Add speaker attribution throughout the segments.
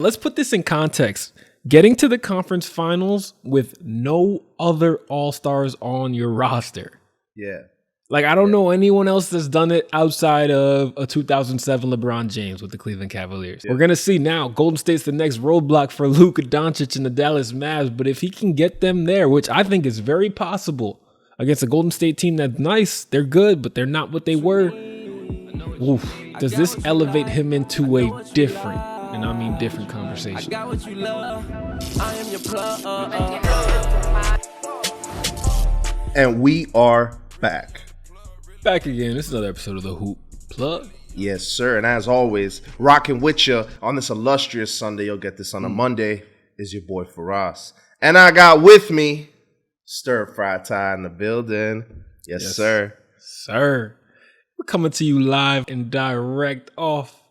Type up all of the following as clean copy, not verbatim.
Speaker 1: Let's put this in context. Getting to the conference finals with no other All-Stars on your roster.
Speaker 2: Yeah.
Speaker 1: Like, I don't know anyone else that's done it outside of a 2007 LeBron James with the Cleveland Cavaliers. Yeah. We're going to see now. Golden State's the next roadblock for Luka Doncic and the Dallas Mavs. But if he can get them there, which I think is very possible, against a Golden State team that's nice, they're good, but they're not what they were. Oof. Does this elevate him into a different, and I mean different, conversation?
Speaker 2: And we are back.
Speaker 1: Back again. This is another episode of the Hoop Plug.
Speaker 2: Yes, sir. And as always, rocking with you on this illustrious Sunday. You'll get this on a Monday. Is your boy Firas. And I got with me Stir Fry Ty in the building. Yes, sir.
Speaker 1: Sir. We're coming to you live and direct off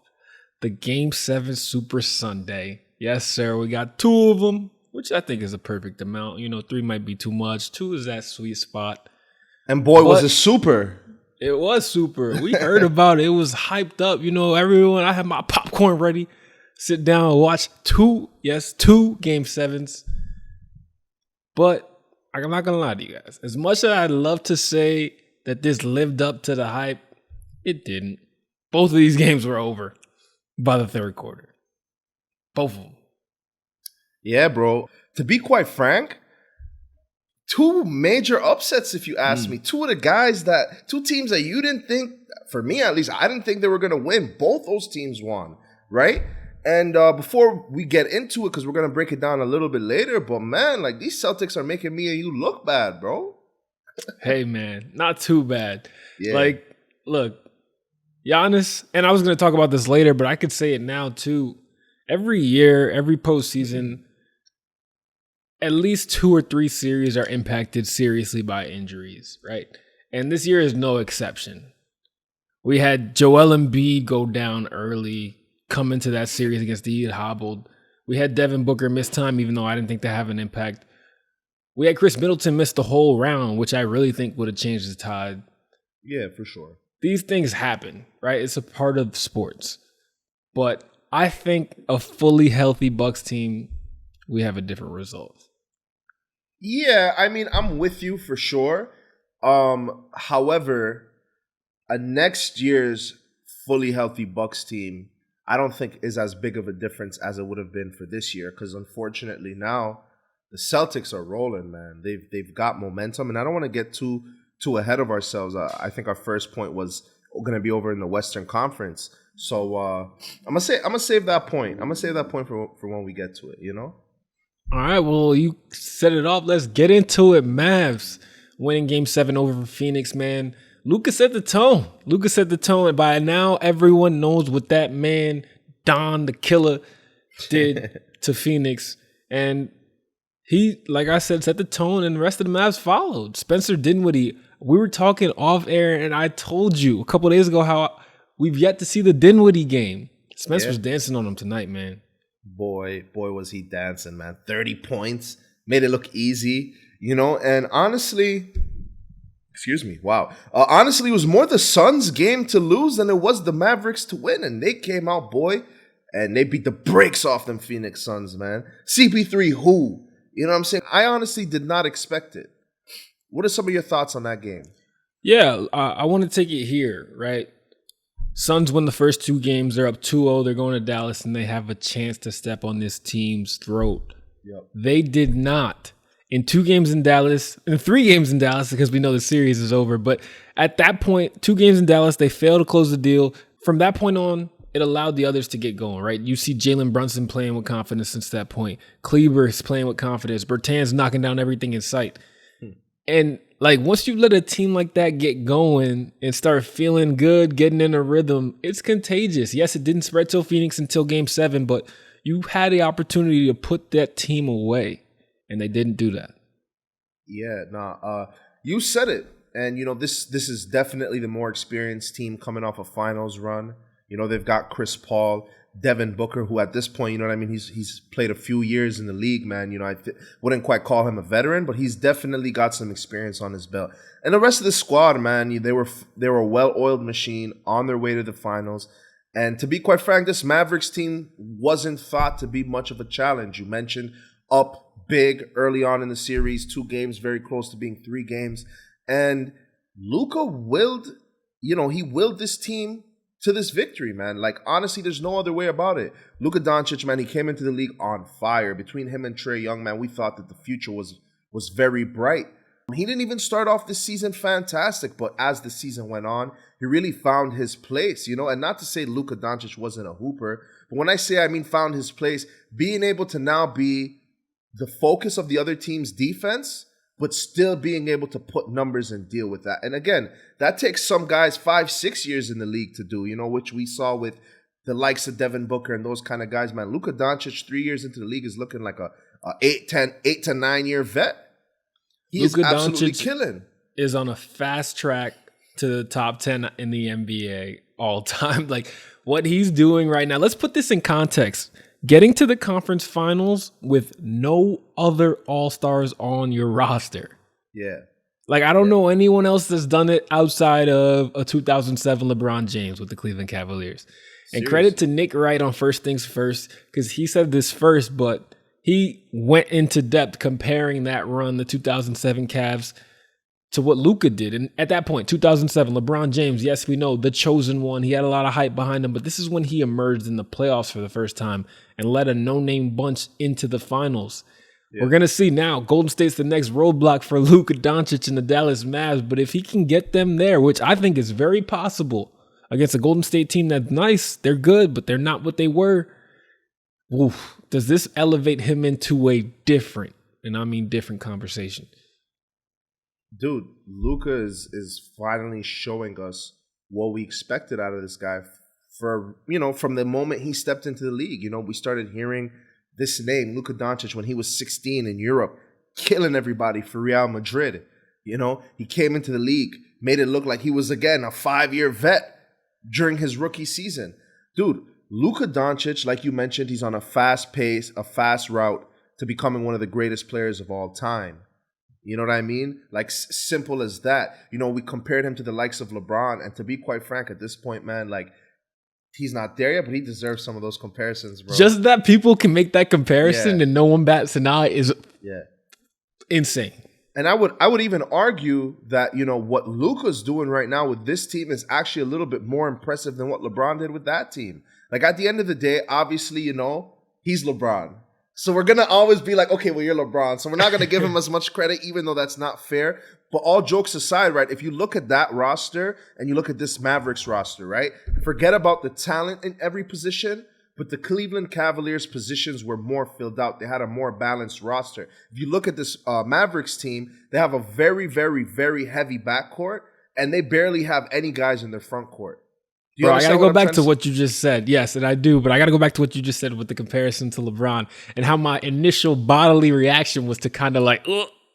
Speaker 1: the Game 7 Super Sunday. Yes, sir. We got 2 of them, which I think is a perfect amount. 3 might be too much. 2 is that sweet spot.
Speaker 2: And boy, was it super.
Speaker 1: It was super. We heard about it. It was hyped up. Everyone, I had my popcorn ready. Sit down and watch 2 Game 7s. But I'm not going to lie to you guys. As much as I'd love to say that this lived up to the hype, it didn't. Both of these games were over by the third quarter. Both of them.
Speaker 2: Yeah, bro. To be quite frank, 2 major upsets, if you ask me. 2 teams that you didn't think, for me at least, I didn't think they were going to win. Both those teams won, right? And before we get into it, because we're going to break it down a little bit later, but man, like these Celtics are making me and you look bad, bro.
Speaker 1: Hey, man, not too bad.
Speaker 2: Yeah.
Speaker 1: Like, look, Giannis, and I was going to talk about this later, but I could say it now too. Every year, every postseason, at least 2 or 3 series are impacted seriously by injuries, right? And this year is no exception. We had Joel Embiid go down early, come into that series against the Heat hobbled. We had Devin Booker miss time, even though I didn't think that have an impact. We had Chris Middleton miss the whole round, which I really think would have changed the tide.
Speaker 2: Yeah, for sure.
Speaker 1: These things happen, right? It's a part of sports. But I think a fully healthy Bucks team, we have a different result.
Speaker 2: Yeah, I mean, I'm with you for sure. However, a next year's fully healthy Bucks team, I don't think is as big of a difference as it would have been for this year. Because unfortunately now, the Celtics are rolling, man. They've got momentum, and I don't want to get too ahead of ourselves. I think our first point was going to be over in the Western Conference. So I'm gonna save that point. I'm gonna save that point for when we get to it.
Speaker 1: All right, well, you set it off. Let's get into it. Mavs winning Game 7 over Phoenix, man. Luka set the tone. And by now, everyone knows what that man, Don the Killer, did to Phoenix. And he, like I said, set the tone, and the rest of the Mavs followed. Spencer Dinwiddie, we were talking off air, and I told you a couple of days ago how we've yet to see the Dinwiddie game. Spencer's dancing on him tonight, man.
Speaker 2: Boy, was he dancing, man. 30 points. Made it look easy, and honestly, honestly, it was more the Suns' game to lose than it was the Mavericks to win, and they came out, boy, and they beat the brakes off them Phoenix Suns, man. CP3 who? You know what I'm saying? I honestly did not expect it. What are some of your thoughts on that game?
Speaker 1: Yeah, I want to take it here, right? Suns win the first 2 games. They're up 2-0. They're going to Dallas, and they have a chance to step on this team's throat.
Speaker 2: Yep.
Speaker 1: They did not. In 2 games in Dallas, in 3 games in Dallas, because we know the series is over. But at that point, 2 games in Dallas, they failed to close the deal. From that point on, it allowed the others to get going, right? You see Jalen Brunson playing with confidence since that point. Kleber is playing with confidence. Bertan's knocking down everything in sight. And like once you let a team like that get going and start feeling good, getting in a rhythm, it's contagious. Yes, it didn't spread till Phoenix until Game 7, but you had the opportunity to put that team away, and they didn't do that.
Speaker 2: Yeah, you said it. And, this is definitely the more experienced team coming off a finals run. They've got Chris Paul, Devin Booker, who at this point, he's played a few years in the league, man. I wouldn't quite call him a veteran, but he's definitely got some experience on his belt. And the rest of the squad, man, they were a well-oiled machine on their way to the finals. And to be quite frank, this Mavericks team wasn't thought to be much of a challenge. You mentioned up big early on in the series, 2 games, very close to being 3 games. And Luka he willed this team to this victory, man. Like, honestly, there's no other way about it. Luka Doncic, man, he came into the league on fire. Between him and Trae Young, man, we thought that the future was very bright. He didn't even start off this season fantastic, but as the season went on, he really found his place, and not to say Luka Doncic wasn't a hooper, but when I say, I mean found his place, being able to now be the focus of the other team's defense, but still being able to put numbers and deal with that. And again, that takes some guys 5-6 years in the league to do, which we saw with the likes of Devin Booker and those kind of guys, man. Luka Doncic, 3 years into the league, is looking like a 8 to 9 year vet. He is absolutely killing.
Speaker 1: Is on a fast track to the top 10 in the NBA all time. Like, what he's doing right now. Let's put this in context. Getting to the conference finals with no other All-Stars on your roster.
Speaker 2: Yeah.
Speaker 1: Like, I don't know anyone else that's done it outside of a 2007 LeBron James with the Cleveland Cavaliers. And credit to Nick Wright on First Things First, because he said this first, but he went into depth comparing that run, the 2007 Cavs, to what Luka did. And at that point, 2007, LeBron James, yes, we know, the chosen one. He had a lot of hype behind him, but this is when he emerged in the playoffs for the first time and led a no-name bunch into the finals. Yeah. We're going to see now, Golden State's the next roadblock for Luka Doncic and the Dallas Mavs, but if he can get them there, which I think is very possible, against a Golden State team that's nice, they're good, but they're not what they were. Oof. Does this elevate him into a different, and I mean different, conversation?
Speaker 2: Dude, Luka is finally showing us what we expected out of this guy from the moment he stepped into the league. We started hearing this name, Luka Doncic, when he was 16 in Europe, killing everybody for Real Madrid. He came into the league, made it look like he was, again, a 5-year vet during his rookie season. Dude, Luka Doncic, like you mentioned, he's on a fast pace, a fast route to becoming one of the greatest players of all time. You know what I mean? Like, simple as that. We compared him to the likes of LeBron, and to be quite frank, at this point, man, like, he's not there yet, but he deserves some of those comparisons, bro.
Speaker 1: Just that people can make that comparison and no one bats an eye is insane.
Speaker 2: And I would even argue that, what Luka's doing right now with this team is actually a little bit more impressive than what LeBron did with that team. Like, at the end of the day, obviously, he's LeBron. So we're going to always be like, okay, well, you're LeBron. So we're not going to give him as much credit, even though that's not fair. But all jokes aside, right, if you look at that roster and you look at this Mavericks roster, right, forget about the talent in every position, but the Cleveland Cavaliers positions were more filled out. They had a more balanced roster. If you look at this Mavericks team, they have a very, very, very heavy backcourt, and they barely have any guys in their front court.
Speaker 1: Bro, I got to go back to what you just said. Yes, and I do, but I got to go back to what you just said with the comparison to LeBron and how my initial bodily reaction was to kind of like,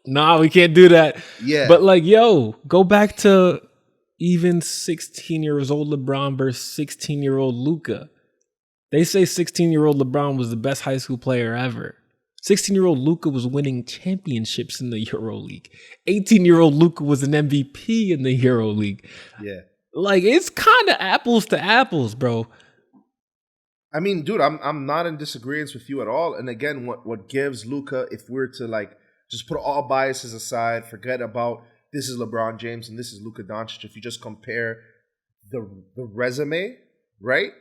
Speaker 1: nah, we can't do that.
Speaker 2: Yeah.
Speaker 1: But like, go back to even 16-year-old LeBron versus 16-year-old Luka. They say 16-year-old LeBron was the best high school player ever. 16-year-old Luka was winning championships in the EuroLeague. 18-year-old Luka was an MVP in the EuroLeague.
Speaker 2: Yeah.
Speaker 1: Like, it's kind of apples to apples, bro.
Speaker 2: I mean, dude, I'm not in disagreement with you at all. And again, what gives Luka, if we're to like just put all biases aside, forget about this is LeBron James and this is Luka Doncic. If you just compare the resume, right?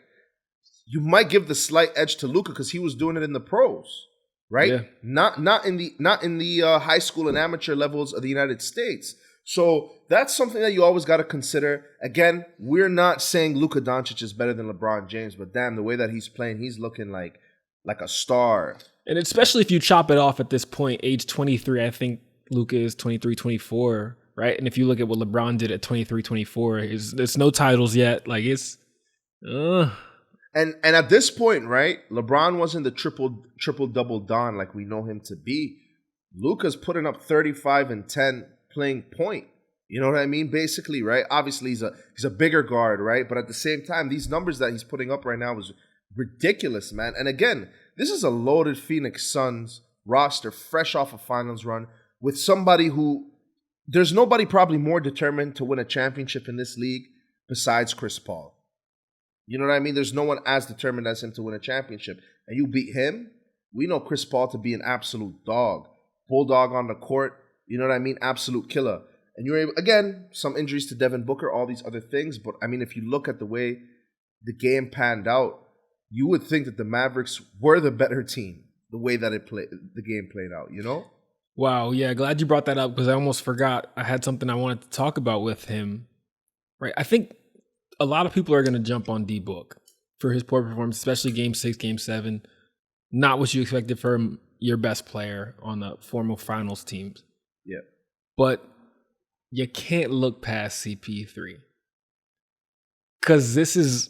Speaker 2: You might give the slight edge to Luka because he was doing it in the pros, right?
Speaker 1: Yeah.
Speaker 2: Not in the high school and amateur levels of the United States. So that's something that you always got to consider. Again, we're not saying Luka Doncic is better than LeBron James, but damn, the way that he's playing, he's looking like a star.
Speaker 1: And especially if you chop it off at this point, age 23, I think Luka is 23, 24, right? And if you look at what LeBron did at 23, 24, there's no titles yet. Like, it's...
Speaker 2: And at this point, right, LeBron wasn't the triple-double Don like we know him to be. Luka's putting up 35 and 10 playing point. You know what I mean? Basically, right? Obviously, he's a bigger guard, right? But at the same time, these numbers that he's putting up right now is ridiculous, man. And again, this is a loaded Phoenix Suns roster, fresh off a finals run, with somebody who there's nobody probably more determined to win a championship in this league besides Chris Paul. You know what I mean? There's no one as determined as him to win a championship. And you beat him, we know Chris Paul to be an absolute dog. Bulldog on the court, you know what I mean? Absolute killer. And you're able, again, some injuries to Devin Booker, all these other things. But, I mean, if you look at the way the game panned out, you would think that the Mavericks were the better team, the way that the game played out, you know?
Speaker 1: Wow, yeah, glad you brought that up because I almost forgot I had something I wanted to talk about with him. Right, I think a lot of people are going to jump on D-Book for his poor performance, especially Game 6, Game 7. Not what you expected from your best player on the formal finals teams.
Speaker 2: Yeah.
Speaker 1: But you can't look past CP3. Because this is,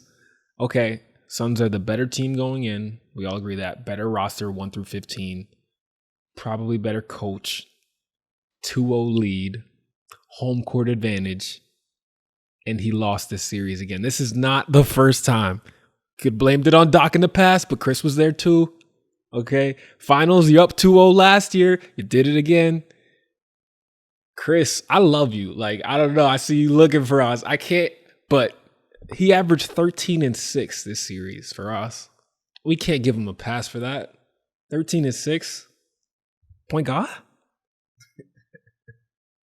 Speaker 1: okay, Suns are the better team going in. We all agree that. Better roster, 1 through 15. Probably better coach. 2-0 lead. Home court advantage. And he lost this series again. This is not the first time. Could blamed it on Doc in the past, but Chris was there too. Okay. Finals, you're up 2-0 last year. You did it again. Chris, I love you. Like, I don't know. I see you looking for us. I can't, but he averaged 13-6 this series for us. We can't give him a pass for that. 13-6. Point guard?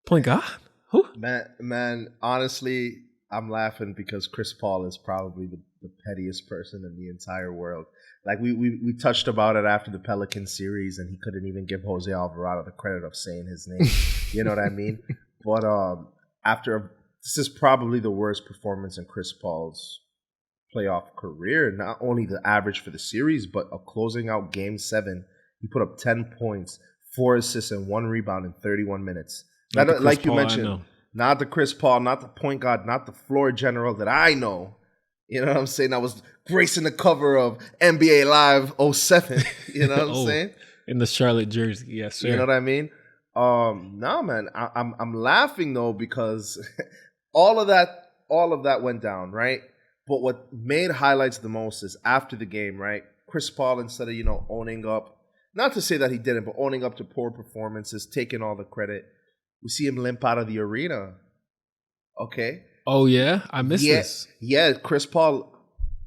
Speaker 1: Point guard? Who?
Speaker 2: Man, honestly, I'm laughing because Chris Paul is probably the pettiest person in the entire world. Like, we touched about it after the Pelicans series, and he couldn't even give Jose Alvarado the credit of saying his name. You know what I mean? But this is probably the worst performance in Chris Paul's playoff career. Not only the average for the series, but of closing out Game 7, he put up 10 points, 4 assists, and 1 rebound in 31 minutes. Like you mentioned, not the Chris Paul, not the point guard, not the floor general that I know. You know what I'm saying? That was gracing the cover of NBA Live 07. You know what I'm saying?
Speaker 1: In the Charlotte jersey, yes, sir.
Speaker 2: You know what I mean? No, man, I'm laughing though because all of that went down, right? But what made highlights the most is after the game, right? Chris Paul, instead of owning up, not to say that he didn't, but owning up to poor performances, taking all the credit. We see him limp out of the arena. Okay.
Speaker 1: Oh, yeah? I missed this.
Speaker 2: Yeah, Chris Paul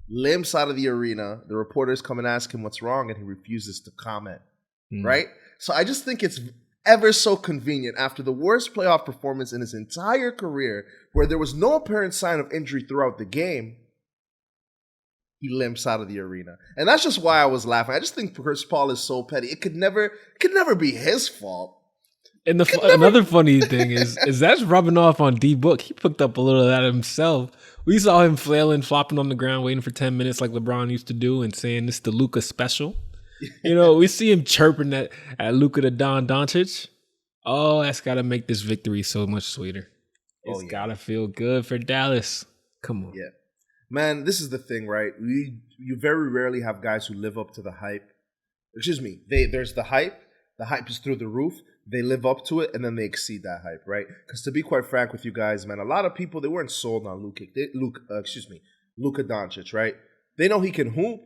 Speaker 2: limps out of the arena. The reporters come and ask him what's wrong, and he refuses to comment. Right? So I just think it's ever so convenient after the worst playoff performance in his entire career, where there was no apparent sign of injury throughout the game, he limps out of the arena. And that's just why I was laughing. I just think Chris Paul is so petty. It could never be his fault.
Speaker 1: And another funny thing is that's rubbing off on D-Book. He picked up a little of that himself. We saw him flailing, flopping on the ground, waiting for 10 minutes like LeBron used to do and saying this is the Luka special. We see him chirping at Luka to Don Doncic. Oh, that's got to make this victory so much sweeter. It's got to feel good for Dallas. Come on.
Speaker 2: Yeah. Man, this is the thing, right? You very rarely have guys who live up to the hype. Excuse me. There's the hype. The hype is through the roof. They live up to it, and then they exceed that hype, right? Because to be quite frank with you guys, man, a lot of people, they weren't sold on Luka Doncic, right? They know he can hoop,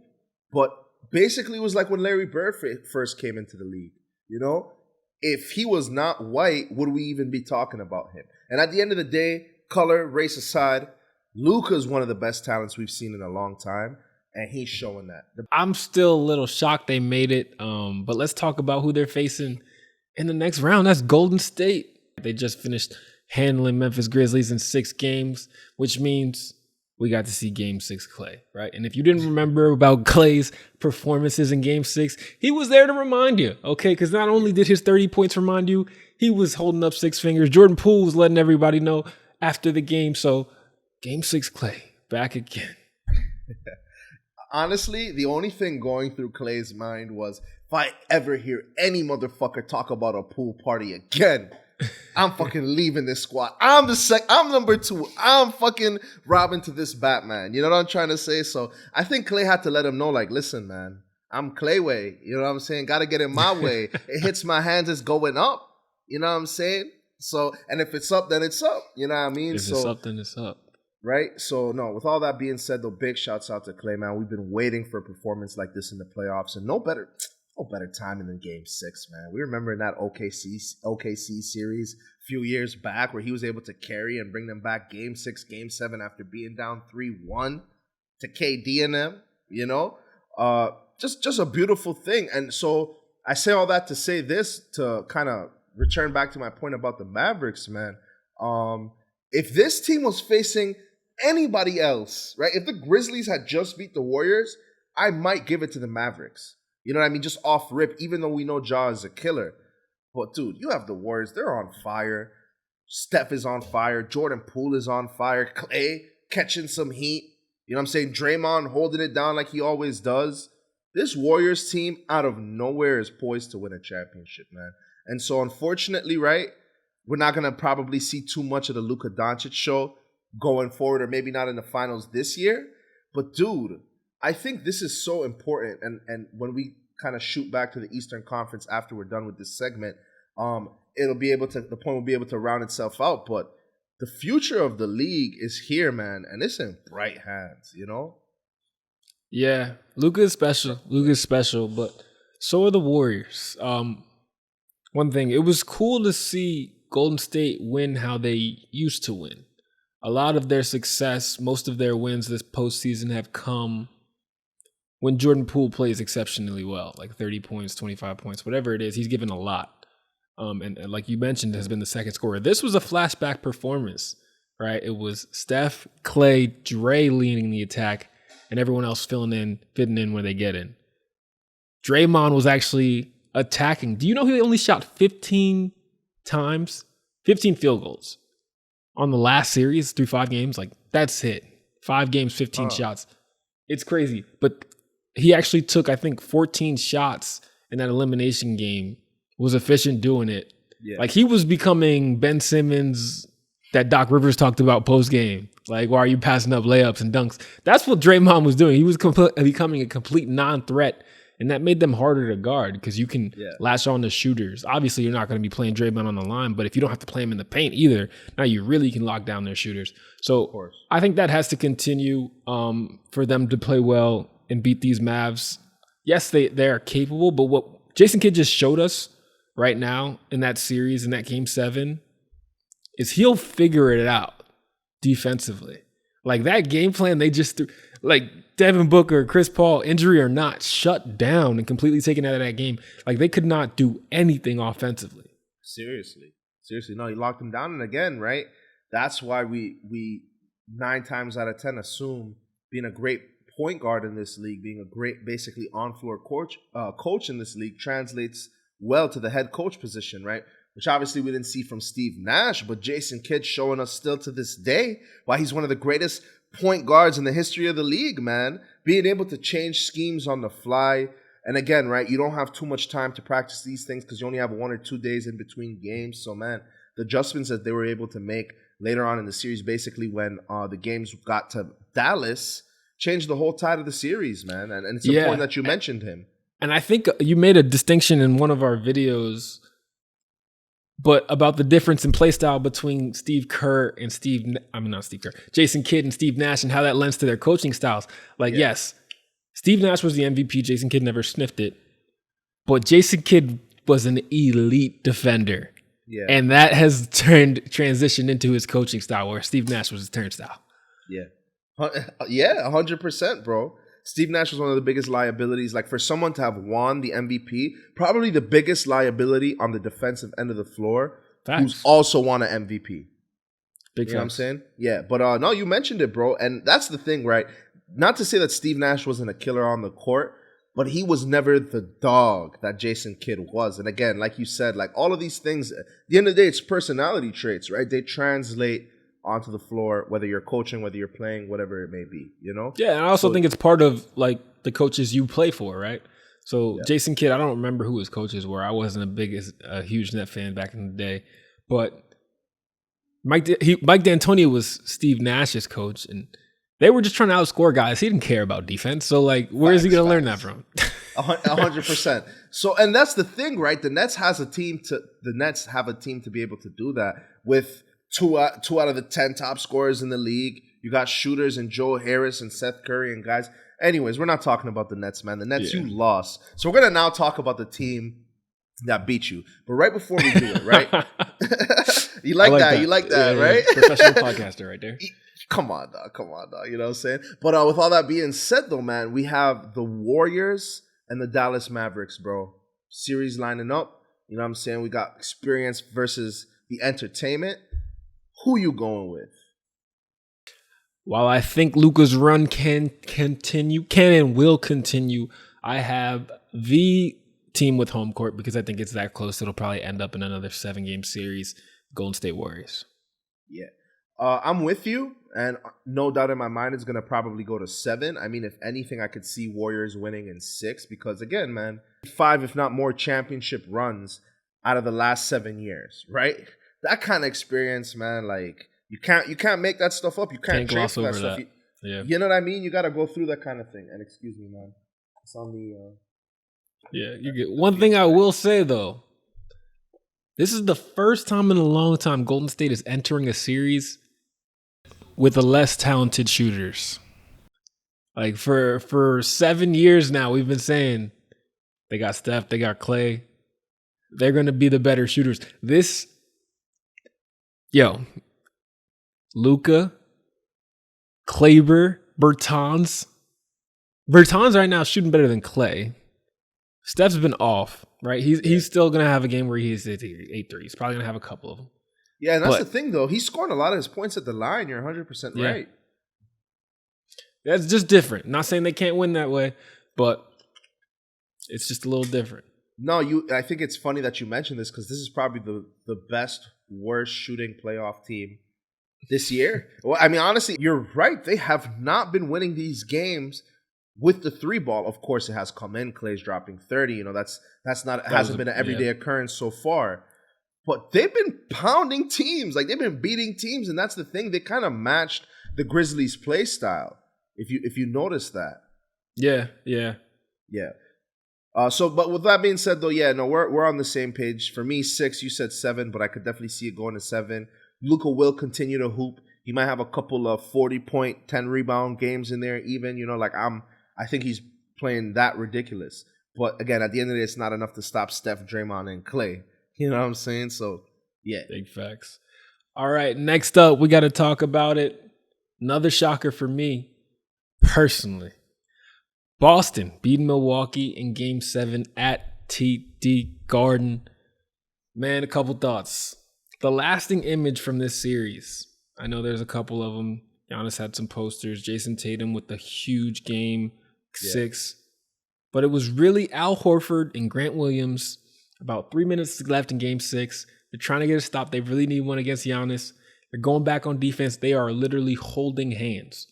Speaker 2: but basically it was like when Larry Bird first came into the league, If he was not white, would we even be talking about him? And at the end of the day, color, race aside, Luka is one of the best talents we've seen in a long time, and he's showing that.
Speaker 1: I'm still a little shocked they made it, but let's talk about who they're facing in the next round. That's Golden State. They just finished handling Memphis Grizzlies in 6 games, which means we got to see Game 6 Klay, right? And if you didn't remember about Klay's performances in Game 6, he was there to remind you, okay? Because not only did his 30 points remind you, he was holding up 6 fingers. Jordan Poole was letting everybody know after the game. So Game 6 Klay, back again.
Speaker 2: Honestly, the only thing going through Klay's mind was, if I ever hear any motherfucker talk about a pool party again, I'm fucking leaving this squad. I'm number 2. I'm fucking robbing to this Batman. You know what I'm trying to say? So I think Klay had to let him know, like, listen, man, I'm Clayway. You know what I'm saying? Got to get in my way. It hits my hands, it's going up. You know what I'm saying? So, and if it's up, then it's up. You know what I mean?
Speaker 1: If it's up, then it's up.
Speaker 2: Right? So, no, with all that being said, though, big shouts out to Klay, man. We've been waiting for a performance like this in the playoffs, and no better timing than Game 6, man. We remember in that OKC series a few years back where he was able to carry and bring them back Game 6, Game 7 after being down 3-1. to KD and them, you know? Just a beautiful thing. And so I say all that to say this, to kind of return back to my point about the Mavericks, man. If this team was facing anybody else, right? If the Grizzlies had just beat the Warriors, I might give it to the Mavericks. You know what I mean? Just off rip, even though we know Ja is a killer. But, dude, you have the Warriors. They're on fire. Steph is on fire. Jordan Poole is on fire. Clay catching some heat. You know what I'm saying? Draymond holding it down like he always does. This Warriors team out of nowhere is poised to win a championship, man. And so, unfortunately, right, we're not going to probably see too much of the Luka Doncic show going forward, or maybe not in the finals this year. But, dude, I think this is so important. And when we kind of shoot back to the Eastern Conference after we're done with this segment, the point will be able to round itself out. But the future of the league is here, man, and it's in bright hands, you know?
Speaker 1: Yeah, Luka is special. But so are the Warriors. One thing, it was cool to see Golden State win how they used to win. A lot of their success, most of their wins this postseason have come when Jordan Poole plays exceptionally well, like 30 points, 25 points, whatever it is. He's given a lot. And like you mentioned, has been the second scorer. This was a flashback performance, right? It was Steph, Clay, Dre leading the attack, and everyone else fitting in when they get in. Draymond was actually attacking. Do you know he only shot 15 times? 15 field goals on the last series through 5 games? Like, that's it. 5 games, 15 shots. It's crazy. But he actually took, I think, 14 shots in that elimination game, was efficient doing it. Yeah. Like, he was becoming Ben Simmons that Doc Rivers talked about post-game. Like, why are you passing up layups and dunks? That's what Draymond was doing. He was becoming a complete non-threat, and that made them harder to guard because you can latch on to shooters. Obviously, you're not going to be playing Draymond on the line, but if you don't have to play him in the paint either, now you really can lock down their shooters. So I think that has to continue for them to play well and beat these Mavs. Yes, they are capable, but what Jason Kidd just showed us right now in that series, in that Game 7, is he'll figure it out defensively. Like, that game plan they just threw, like Devin Booker, Chris Paul, injury or not, shut down and completely taken out of that game. Like, they could not do anything offensively.
Speaker 2: Seriously. No, he locked them down. And again, right, that's why we 9 times out of 10 assume being a great point guard in this league, being a great, basically on-floor coach in this league translates well to the head coach position, right? Which obviously we didn't see from Steve Nash, but Jason Kidd showing us still to this day why he's one of the greatest point guards in the history of the league, man. Being able to change schemes on the fly. And again, right, you don't have too much time to practice these things because you only have 1 or 2 days in between games. So, man, the adjustments that they were able to make later on in the series, basically when the games got to Dallas, changed the whole tide of the series, man. And it's important that you mentioned him.
Speaker 1: And I think you made a distinction in one of our videos, but about the difference in play style between Jason Kidd and Steve Nash, and how that lends to their coaching styles. Like, yes, Steve Nash was the MVP. Jason Kidd never sniffed it. But Jason Kidd was an elite defender. Yeah. And that has transitioned into his coaching style, where Steve Nash was his turnstile.
Speaker 2: Yeah. Yeah, 100%, bro. Steve Nash was one of the biggest liabilities. Like, for someone to have won the MVP, probably the biggest liability on the defensive end of the floor, who's also won an MVP. You know what I'm saying? Yeah, but no, you mentioned it, bro. And that's the thing, right? Not to say that Steve Nash wasn't a killer on the court, but he was never the dog that Jason Kidd was. And again, like you said, like, all of these things, at the end of the day, it's personality traits, right? They translate onto the floor, whether you're coaching, whether you're playing, whatever it may be, you know?
Speaker 1: Yeah, and I also think it's part of, like, the coaches you play for, right? So Jason Kidd, I don't remember who his coaches were. I wasn't a huge Net fan back in the day. But Mike D'Antoni was Steve Nash's coach, and they were just trying to outscore guys. He didn't care about defense. So, like, where is he going to learn that from?
Speaker 2: 100%. So, and that's the thing, right? The Nets have a team to be able to do that with two out of the 10 top scorers in the league. You got shooters and Joe Harris and Seth Curry and guys. Anyways, we're not talking about the Nets, man. The Nets, you lost. So we're going to now talk about the team that beat you. But right before we do it, right? You like that, right?
Speaker 1: Professional podcaster right there.
Speaker 2: Come on, dog. Come on, dog. You know what I'm saying? But with all that being said, though, man, we have the Warriors and the Dallas Mavericks, bro. Series lining up. You know what I'm saying? We got experience versus the entertainment. Who you going with?
Speaker 1: While I think Luka's run can and will continue, I have the team with home court because I think it's that close. It'll probably end up in another 7-game series. Golden State Warriors.
Speaker 2: Yeah. I'm with you, and no doubt in my mind it's going to probably go to 7. I mean, if anything, I could see Warriors winning in 6 because, again, man, 5, if not more, championship runs out of the last 7 years, right? That kind of experience, man, like, you can't make that stuff up. You can't
Speaker 1: gloss over
Speaker 2: that stuff.
Speaker 1: Yeah.
Speaker 2: You know what I mean? You got to go through that kind of thing. And excuse me, man. It's on the...
Speaker 1: Yeah, you get one thing I will say, though. This is the first time in a long time Golden State is entering a series with the less talented shooters. Like for 7 years now, we've been saying they got Steph, they got Clay. They're going to be the better shooters. Luka, Kleber, Bertans. Bertans right now is shooting better than Clay. Steph's been off, right? He's still going to have a game where he's 8 threes. He's probably going to have a couple of them.
Speaker 2: Yeah, and that's the thing, though. He's scoring a lot of his points at the line. You're 100% right.
Speaker 1: That's just different. Not saying they can't win that way, but it's just a little different.
Speaker 2: No, I think it's funny that you mentioned this because this is probably the best, worst shooting playoff team this year. Well, I mean, honestly, you're right. They have not been winning these games with the 3 ball. Of course, it has come in. Clay's dropping 30. You know, hasn't been an everyday occurrence so far. But they've been pounding teams. Like, they've been beating teams, and that's the thing. They kind of matched the Grizzlies' play style, if you notice that.
Speaker 1: Yeah.
Speaker 2: But with that being said, though, we're on the same page. For me, 6. You said 7, but I could definitely see it going to 7. Luka will continue to hoop. He might have a couple of 40-point, 10-rebound games in there. Even I think he's playing that ridiculous. But again, at the end of the day, it's not enough to stop Steph, Draymond, and Clay. You know what I'm saying? So, yeah.
Speaker 1: Big facts. All right, next up, we got to talk about it. Another shocker for me, personally. Boston beating Milwaukee in Game 7 at TD Garden. Man, a couple thoughts. The lasting image from this series, I know there's a couple of them. Giannis had some posters. Jason Tatum with the huge Game 6. But it was really Al Horford and Grant Williams. About 3 minutes left in Game 6. They're trying to get a stop. They really need one against Giannis. They're going back on defense. They are literally holding hands,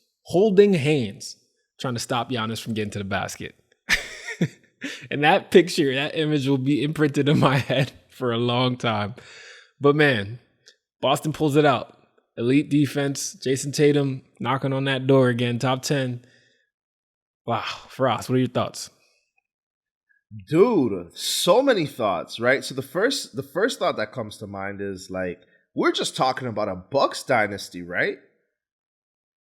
Speaker 1: trying to stop Giannis from getting to the basket. And that picture, that image will be imprinted in my head for a long time. But man, Boston pulls it out. Elite defense. Jason Tatum knocking on that door again. Top 10. Wow. Firas, what are your thoughts?
Speaker 2: Dude, so many thoughts, right? So the first thought that comes to mind is like, we're just talking about a Bucks dynasty, right?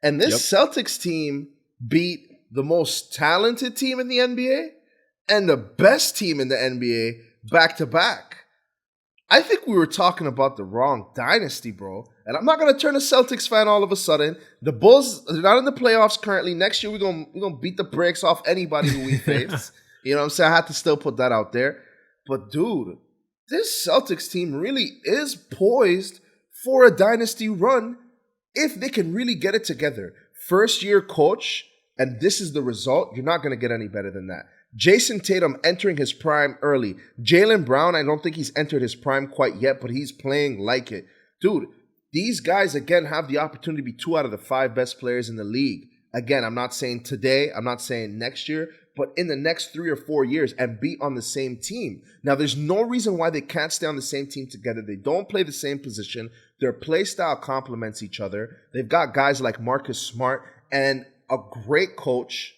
Speaker 2: And this Celtics team beat the most talented team in the NBA and the best team in the NBA back to back. I think we were talking about the wrong dynasty, bro. And I'm not going to turn a Celtics fan all of a sudden. The Bulls, they're not in the playoffs currently. Next year, we're gonna beat the brakes off anybody who we face. You know what I'm saying? I had to still put that out there. But, dude, this Celtics team really is poised for a dynasty run if they can really get it together. First-year coach, and this is the result, you're not going to get any better than that. Jason Tatum entering his prime early. Jaylen Brown, I don't think he's entered his prime quite yet, but he's playing like it. Dude, these guys, again, have the opportunity to be 2 out of the 5 best players in the league. Again, I'm not saying today, I'm not saying next year, but in the next 3 or 4 years and be on the same team. Now, there's no reason why they can't stay on the same team together. They don't play the same position. Their play style complements each other. They've got guys like Marcus Smart and a great coach.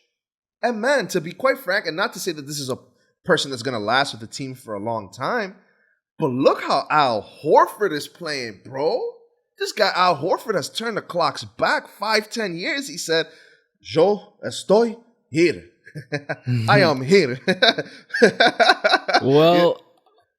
Speaker 2: And man, to be quite frank, and not to say that this is a person that's going to last with the team for a long time, but look how Al Horford is playing, bro. This guy, Al Horford, has turned the clocks back 5-10 years. He said, "Yo estoy here." I am here.
Speaker 1: Well,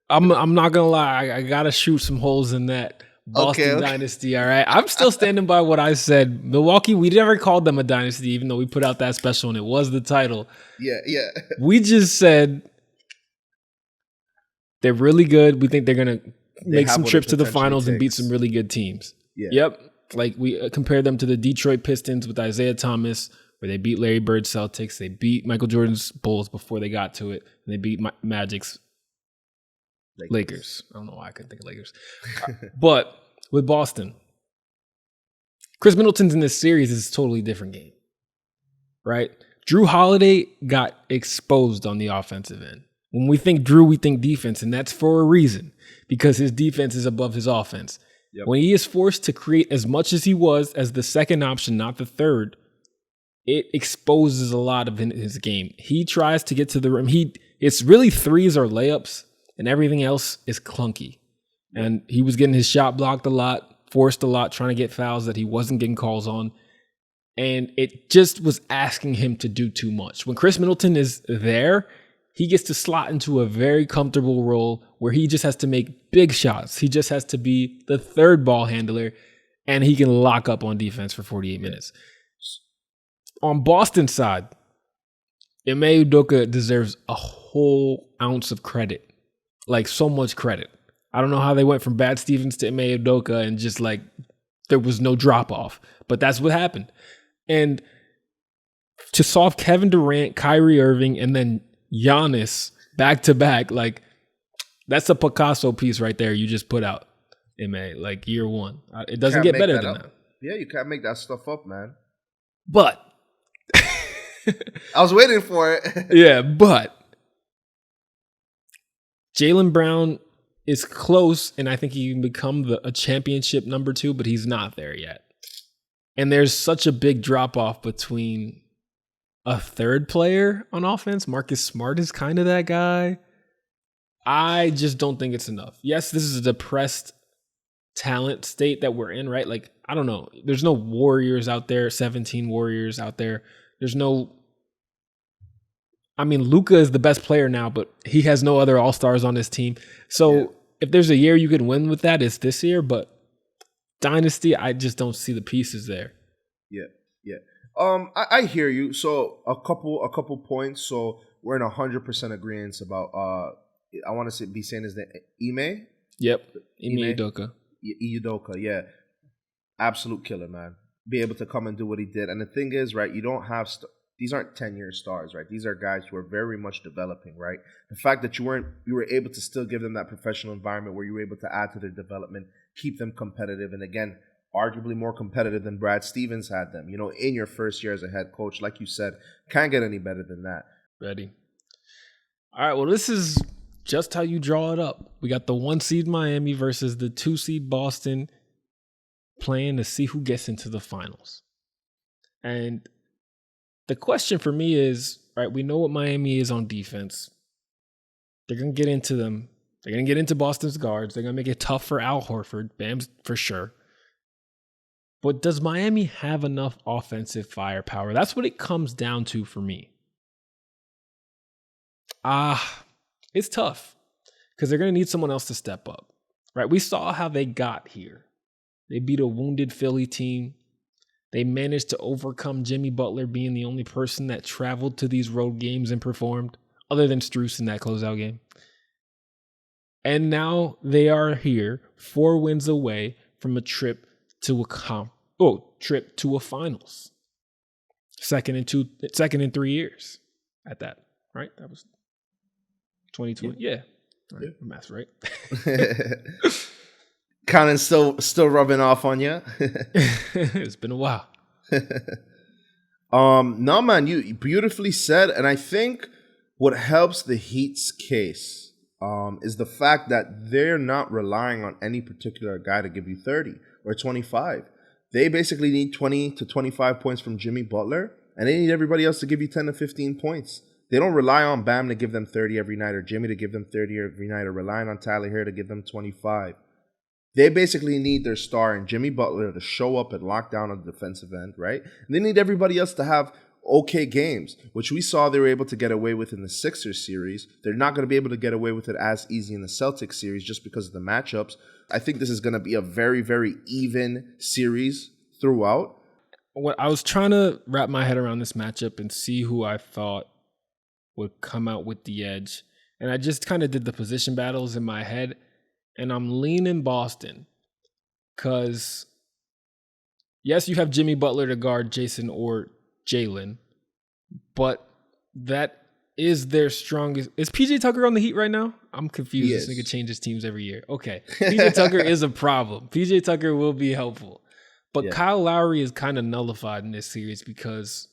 Speaker 1: I'm not gonna lie. I gotta shoot some holes in that. Boston Dynasty, all right? I'm still standing by what I said. Milwaukee, we never called them a dynasty, even though we put out that special and it was the title.
Speaker 2: Yeah.
Speaker 1: We just said they're really good. We think they're going to make some trips to the finals and beat some really good teams.
Speaker 2: Yeah.
Speaker 1: Yep. Like we compared them to the Detroit Pistons with Isaiah Thomas, where they beat Larry Bird's Celtics. They beat Michael Jordan's Bulls before they got to it. And they beat Magic's Lakers. I don't know why I couldn't think of Lakers. But with Boston, Chris Middleton's in this series is a totally different game, right? Drew Holiday got exposed on the offensive end. When we think Drew, we think defense, and that's for a reason, because his defense is above his offense. Yep. When he is forced to create as much as he was as the second option, not the third, it exposes a lot of his game. He tries to get to the rim. It's really threes or layups, and everything else is clunky. And he was getting his shot blocked a lot, forced a lot, trying to get fouls that he wasn't getting calls on. And it just was asking him to do too much. When Chris Middleton is there, he gets to slot into a very comfortable role where he just has to make big shots. He just has to be the third ball handler, and he can lock up on defense for 48 minutes. On Boston's side, Ime Udoka deserves a whole ounce of credit. Like, so much credit. I don't know how they went from Brad Stevens to Ime Udoka and just like there was no drop off, but that's what happened. And to solve Kevin Durant, Kyrie Irving, and then Giannis back to back, like that's a Picasso piece right there. You just put out, Ime, like year one. It doesn't get better than that.
Speaker 2: Yeah, you can't make that stuff up, man.
Speaker 1: But
Speaker 2: I was waiting for it.
Speaker 1: Yeah, but Jaylen Brown is close, and I think he can become a championship number 2, but he's not there yet. And there's such a big drop-off between a third player on offense. Marcus Smart is kind of that guy. I just don't think it's enough. Yes, this is a depressed talent state that we're in, right? Like, I don't know. There's no Warriors out there, 17 Warriors out there. There's no... I mean, Luka is the best player now, but he has no other all-stars on his team. So if there's a year you could win with that, it's this year. But Dynasty, I just don't see the pieces there. Yeah.
Speaker 2: I hear you. So a couple points. So we're in 100% agreement about. I want to be saying his name, Ime.
Speaker 1: Yep, Ime Udoka.
Speaker 2: Udoka, yeah, absolute killer, man. Be able to come and do what he did. And the thing is, right? You don't have. These aren't 10-year stars, right? These are guys who are very much developing, right? The fact that you were able to still give them that professional environment where you were able to add to their development, keep them competitive, and again, arguably more competitive than Brad Stevens had them, in your first year as a head coach. Like you said, can't get any better than that.
Speaker 1: Ready. All right, well, this is just how you draw it up. We got the 1 seed Miami versus the 2 seed Boston playing to see who gets into the finals. And the question for me is, right, we know what Miami is on defense. They're going to get into them. They're going to get into Boston's guards. They're going to make it tough for Al Horford. Bam's for sure. But does Miami have enough offensive firepower? That's what it comes down to for me. It's tough because they're going to need someone else to step up, right? We saw how they got here. They beat a wounded Philly team. They managed to overcome Jimmy Butler being the only person that traveled to these road games and performed, other than Strus in that closeout game. And now they are here, 4 wins away from a trip to a finals. Second in 3 years at that, right? That was 2020. Yeah. Right. Math's right.
Speaker 2: Counting still rubbing off on you.
Speaker 1: It's been a while.
Speaker 2: No, man, you beautifully said, and I think what helps the Heat's case is the fact that they're not relying on any particular guy to give you 30 or 25. They basically need 20 to 25 points from Jimmy Butler, and they need everybody else to give you 10 to 15 points. They don't rely on Bam to give them 30 every night, or Jimmy to give them 30 every night, or relying on Tyler Hero to give them 25. They basically need their star in Jimmy Butler to show up and lock down on the defensive end, right? And they need everybody else to have okay games, which we saw they were able to get away with in the Sixers series. They're not going to be able to get away with it as easy in the Celtics series just because of the matchups. I think this is going to be a very, very even series throughout.
Speaker 1: What I was trying to wrap my head around this matchup and see who I thought would come out with the edge. And I just kind of did the position battles in my head, and I'm leaning Boston because, yes, you have Jimmy Butler to guard Jason or Jalen, but that is their strongest. Is PJ Tucker on the Heat right now? I'm confused.
Speaker 2: Yes.
Speaker 1: This nigga changes teams every year. Okay. PJ Tucker is a problem. PJ Tucker will be helpful. But Kyle Lowry is kind of nullified in this series because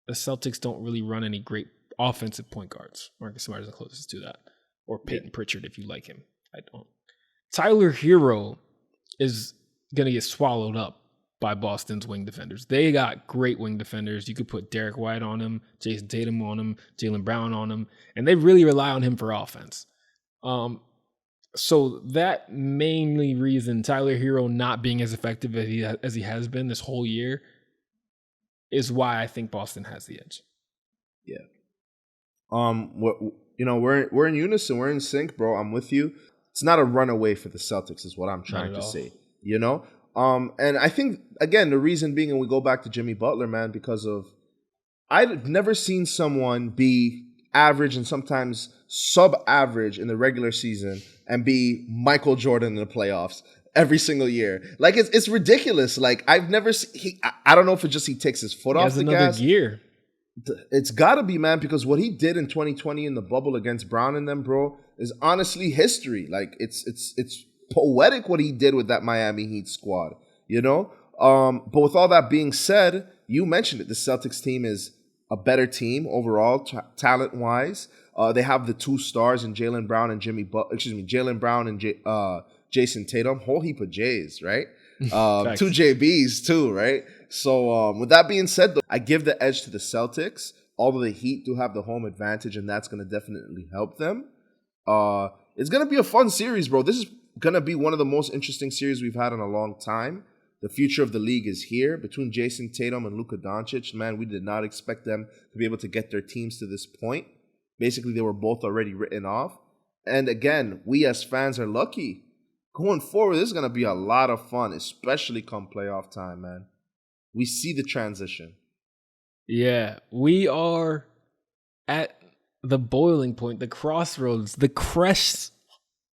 Speaker 1: the Celtics don't really run any great offensive point guards. Marcus Smart is the closest to that. Or Peyton Pritchard if you like him. I don't. Tyler Hero is going to get swallowed up by Boston's wing defenders. They got great wing defenders. You could put Derek White on him, Jason Tatum on him, Jaylen Brown on him, and they really rely on him for offense. So that mainly reason Tyler Hero not being as effective as he has been this whole year is why I think Boston has the edge.
Speaker 2: Yeah. We're in unison. We're in sync, bro. I'm with you. It's not a runaway for the Celtics, is what I'm trying to say. You know. And I think again the reason being, and we go back to Jimmy Butler, man, because of I've never seen someone be average and sometimes sub-average in the regular season and be Michael Jordan in the playoffs every single year. Like it's ridiculous. Like I've never seen. I don't know if it's just he takes his foot off the gas.
Speaker 1: Gear.
Speaker 2: It's got to be, man, because what he did in 2020 in the bubble against Brown and them, bro, is honestly history. Like it's poetic what he did with that Miami Heat squad. You know. But with all that being said, you mentioned it. The Celtics team is a better team overall, talent-wise. They have the two stars in Jaylen Brown and Jaylen Brown and Jason Tatum. Whole heap of J's, right? Two JBs too, right? So with that being said, though, I give the edge to the Celtics. Although the Heat do have the home advantage, and that's going to definitely help them. It's going to be a fun series, bro. This is going to be one of the most interesting series we've had in a long time. The future of the league is here. Between Jason Tatum and Luka Doncic, man, we did not expect them to be able to get their teams to this point. Basically, they were both already written off. And again, we as fans are lucky. Going forward, this is going to be a lot of fun, especially come playoff time, man. We see the transition.
Speaker 1: Yeah, we are at the boiling point, the crossroads, the crest.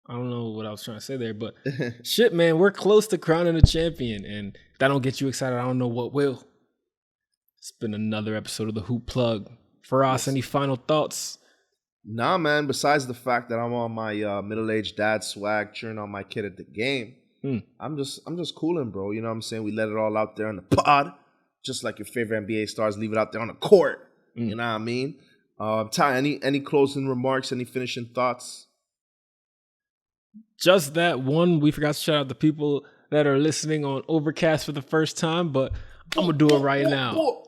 Speaker 1: I don't know what I was trying to say there, but shit, man, we're close to crowning a champion. And if that don't get you excited, I don't know what will. It's been another episode of the Hoop Plug. Firas, any final thoughts?
Speaker 2: Nah, man, besides the fact that I'm on my middle-aged dad swag, cheering on my kid at the game, I'm just cooling, bro. You know what I'm saying? We let it all out there on the pod, just like your favorite NBA stars leave it out there on the court. You know what I mean? Ty, any closing remarks, any finishing thoughts?
Speaker 1: Just that one, we forgot to shout out the people that are listening on Overcast for the first time, but I'm going to do it right now.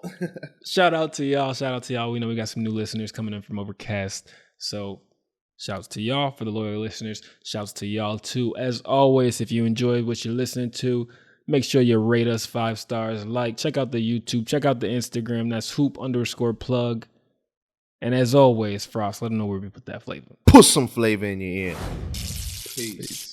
Speaker 1: Shout out to y'all. We know we got some new listeners coming in from Overcast. So shouts to y'all for the loyal listeners. Shouts to y'all too. As always, if you enjoyed what you're listening to, make sure you rate us 5 stars. Check out the YouTube. Check out the Instagram. That's hoop_plug. And as always, Frost, let them know where we put that flavor.
Speaker 2: Put some flavor in your ear. Peace.